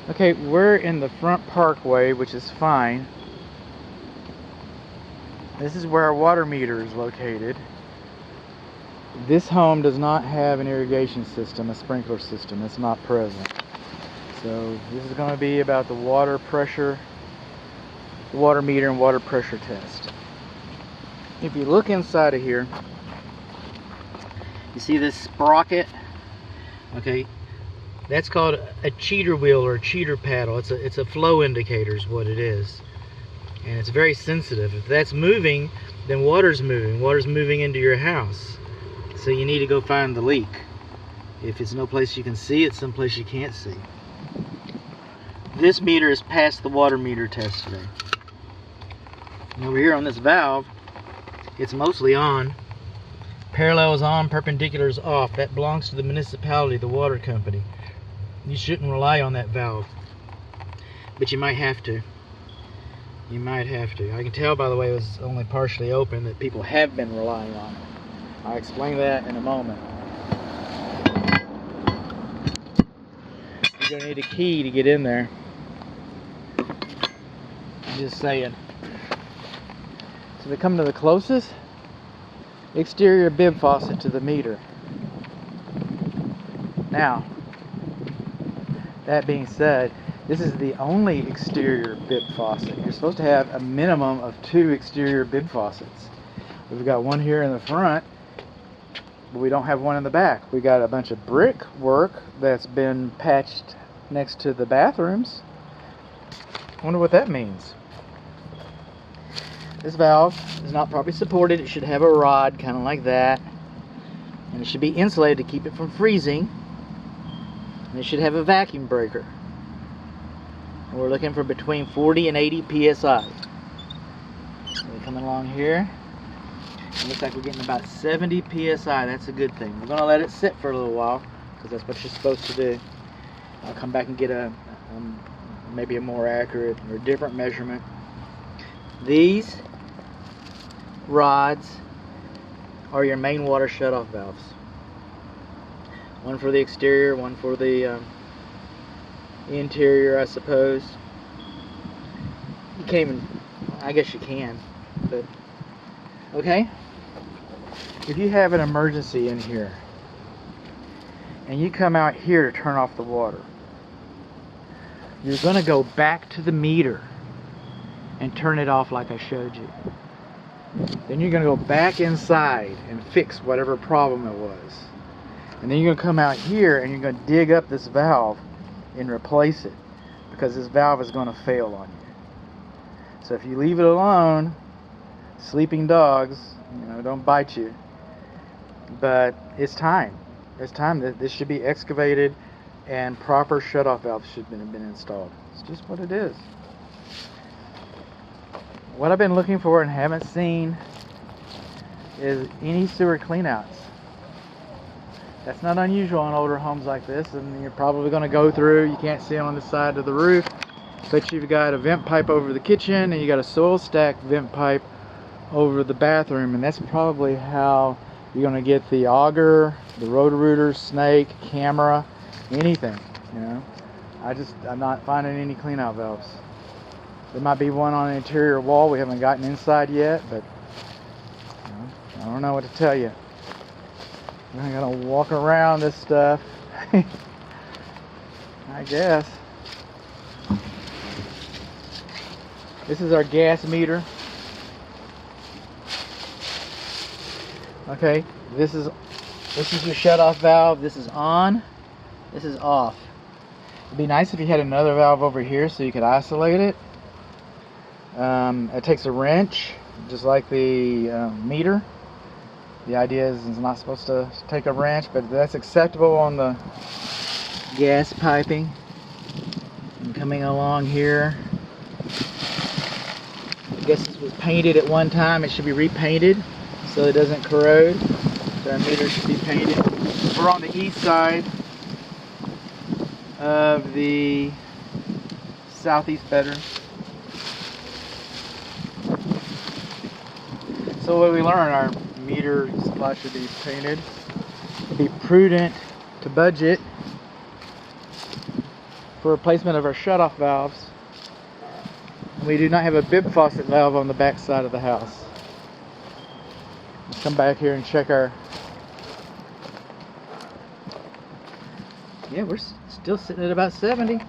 Okay, we're in the front parkway, which is fine. This is where our water meter is located. This home does not have an irrigation system, a sprinkler system. It's not present. So this is going to be about the water pressure, the water meter and water pressure test. If you look inside of here, you see this sprocket? Okay, that's called a cheater wheel or a cheater paddle. It's a flow indicator is what it is. And it's very sensitive. If that's moving, then water's moving. Water's moving into your house. So you need to go find the leak. If it's no place you can see, it's someplace you can't see. This meter has passed the water meter test today. And over here on this valve, it's mostly on. Parallel is on, perpendicular is off. That belongs to the municipality, the water company. You shouldn't rely on that valve. But you might have to. You might have to. I can tell by the way it was only partially open that people have been relying on it. I'll explain that in a moment. You're going to need a key to get in there. I'm just saying. So we come to the closest exterior bib faucet to the meter. Now, that being said, this is the only exterior bib faucet. You're supposed to have a minimum of 2 exterior bib faucets. We've got one here in the front, but we don't have one in the back. We got a bunch of brick work that's been patched next to the bathrooms. I wonder what that means. This valve is not properly supported. It should have a rod kind of like that, and it should be insulated to keep it from freezing, and it should have a vacuum breaker. And we're looking for between 40 and 80 psi. So we're coming along here. It looks like we're getting about 70 psi. That's a good thing. We're going to let it sit for a little while because that's what you're supposed to do. I'll come back and get maybe a more accurate or different measurement. These rods are your main water shutoff valves. One for the exterior, one for the interior, I suppose. You can't even, I guess you can, but okay. If you have an emergency in here and you come out here to turn off the water, you're going to go back to the meter and turn it off like I showed you. Then you're going to go back inside and fix whatever problem it was. And then you're going to come out here and you're going to dig up this valve and replace it, because this valve is going to fail on you. So if you leave it alone, sleeping dogs, don't bite you. But it's time. It's time that this should be excavated and proper shutoff valves should have been installed. It's just what it is. What I've been looking for and haven't seen is any sewer cleanouts. That's not unusual on older homes like this, and you're probably going to go through, you can't see them on the side of the roof, but you've got a vent pipe over the kitchen and you got a soil stack vent pipe over the bathroom, and that's probably how you're going to get the auger, the roto-rooter, snake, camera, anything. I'm not finding any cleanout valves. There might be one on the interior wall. We haven't gotten inside yet, but I don't know what to tell you. I'm gonna walk around this stuff. I guess. This is our gas meter. Okay, this is your shut-off valve. This is on. This is off. It'd be nice if you had another valve over here so you could isolate it. It takes a wrench, just like the meter. The idea is it's not supposed to take a wrench, but that's acceptable on the gas piping. And coming along here, I guess this was painted at one time. It should be repainted so it doesn't corrode. So our meter should be painted. We're on the east side of the southeast bedroom. So what we learned, our meter supply should be painted. It'd be prudent to budget for replacement of our shutoff valves. We do not have a bib faucet valve on the back side of the house. Let's come back here and check our... Yeah, we're still sitting at about 70.